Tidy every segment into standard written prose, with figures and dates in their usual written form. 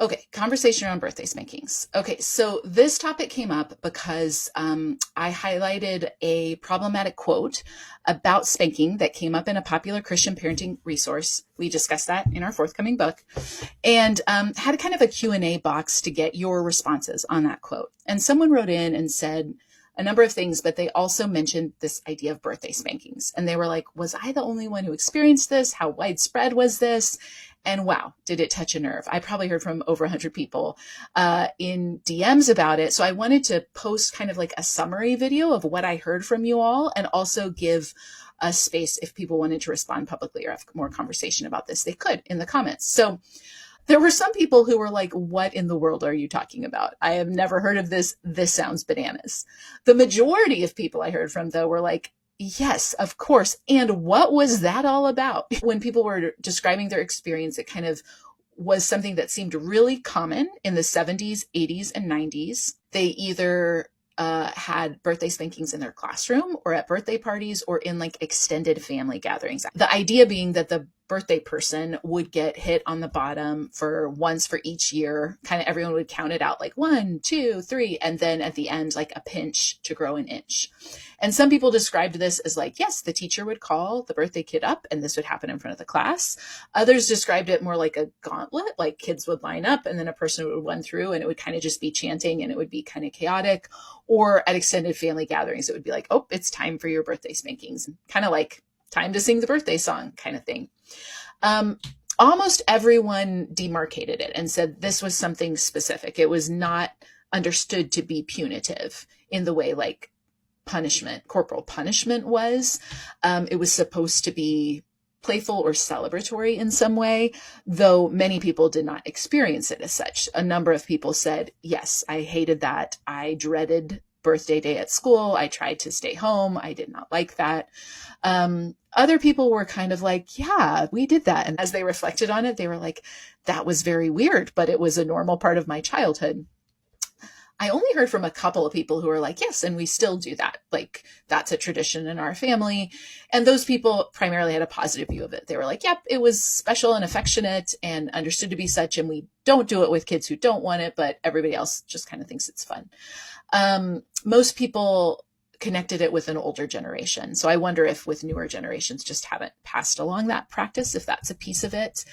Okay, conversation around birthday spankings. Okay, so this topic came up because I highlighted a problematic quote about spanking that came up in a popular Christian parenting resource. We discussed that in our forthcoming book, and had a kind of a Q&A box to get your responses on that quote. And someone wrote in and said a number of things, but they also mentioned this idea of birthday spankings. And they were like, was I the only one who experienced this? How widespread was this? And wow, did it touch a nerve? I probably heard from over 100 people in DMs about it. So I wanted to post kind of like a summary video of what I heard from you all, and also give a space if people wanted to respond publicly or have more conversation about this, they could in the comments. So there were some people who were like, what in the world are you talking about? I have never heard of this. This sounds bananas. The majority of people I heard from, though, were like, yes, of course. And what was that all about? When people were describing their experience, it kind of was something that seemed really common in the 70s, 80s, and 90s. They either had birthday spankings in their classroom or at birthday parties or in like extended family gatherings. The idea being that the birthday person would get hit on the bottom for once for each year. Kind of everyone would count it out like 1, 2, 3, and then at the end, like a pinch to grow an inch. And some people described this as like, yes, the teacher would call the birthday kid up and this would happen in front of the class. Others described it more like a gauntlet, like kids would line up and then a person would run through and it would kind of just be chanting and it would be kind of chaotic. Or at extended family gatherings, it would be like, oh, it's time for your birthday spankings. Kind of like time to sing the birthday song kind of thing. Almost everyone demarcated it and said this was something specific. It was not understood to be punitive in the way like punishment, corporal punishment was. It was supposed to be playful or celebratory in some way, though many people did not experience it as such. A number of people said, yes, I hated that. I dreaded birthday day at school. I tried to stay home. I did not like that. Other people were kind of like, yeah, we did that. And as they reflected on it, they were like, that was very weird, but it was a normal part of my childhood. I only heard from a couple of people who were like, yes, and we still do that. Like, that's a tradition in our family. And those people primarily had a positive view of it. They were like, yep, it was special and affectionate and understood to be such. And we don't do it with kids who don't want it, but everybody else just kind of thinks it's fun. Most people connected it with an older generation. So I wonder if with newer generations just haven't passed along that practice, if that's a piece of it.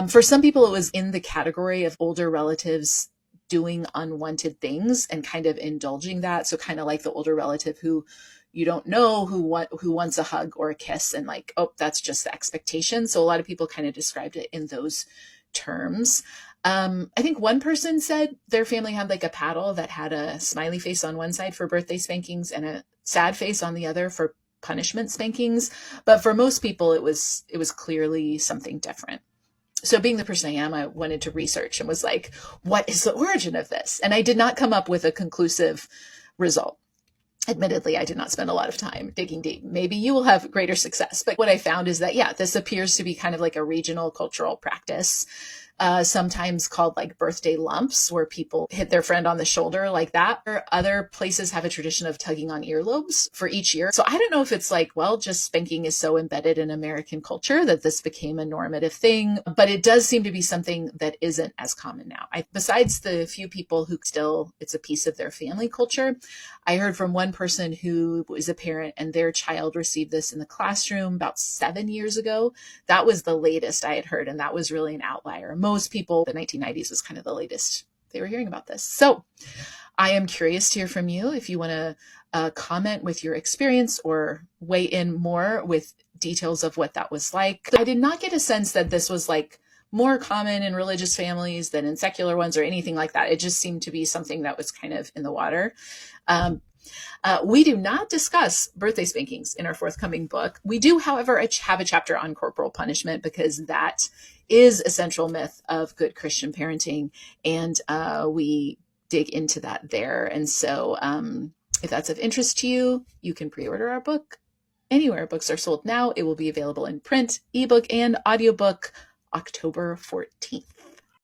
For some people, it was in the category of older relatives doing unwanted things and kind of indulging that. So kind of like the older relative who you don't know who wants a hug or a kiss and like, oh, that's just the expectation. So a lot of people kind of described it in those terms. I think one person said their family had like a paddle that had a smiley face on one side for birthday spankings and a sad face on the other for punishment spankings. But for most people, it was clearly something different. So being the person I am, I wanted to research and was like, what is the origin of this? And I did not come up with a conclusive result. Admittedly, I did not spend a lot of time digging deep. Maybe you will have greater success. But what I found is that, yeah, this appears to be kind of like a regional cultural practice, sometimes called like birthday lumps, where people hit their friend on the shoulder like that. Or other places have a tradition of tugging on earlobes for each year. So I don't know if it's like, well, just spanking is so embedded in American culture that this became a normative thing, but it does seem to be something that isn't as common now. Besides the few people who still, it's a piece of their family culture, I heard from one person who was a parent and their child received this in the classroom about 7 years ago. That was the latest I had heard, and that was really an outlier. Most people, the 1990s was kind of the latest they were hearing about this. So I am curious to hear from you if you want to comment with your experience or weigh in more with details of what that was like. I did not get a sense that this was like more common in religious families than in secular ones or anything like that. It just seemed to be something that was kind of in the water. We do not discuss birthday spankings in our forthcoming book. We do, however, have a chapter on corporal punishment because that is a central myth of good Christian parenting, and we dig into that there. And so if that's of interest to you, you can pre-order our book anywhere books are sold now. It will be available in print, ebook, and audiobook October 14th.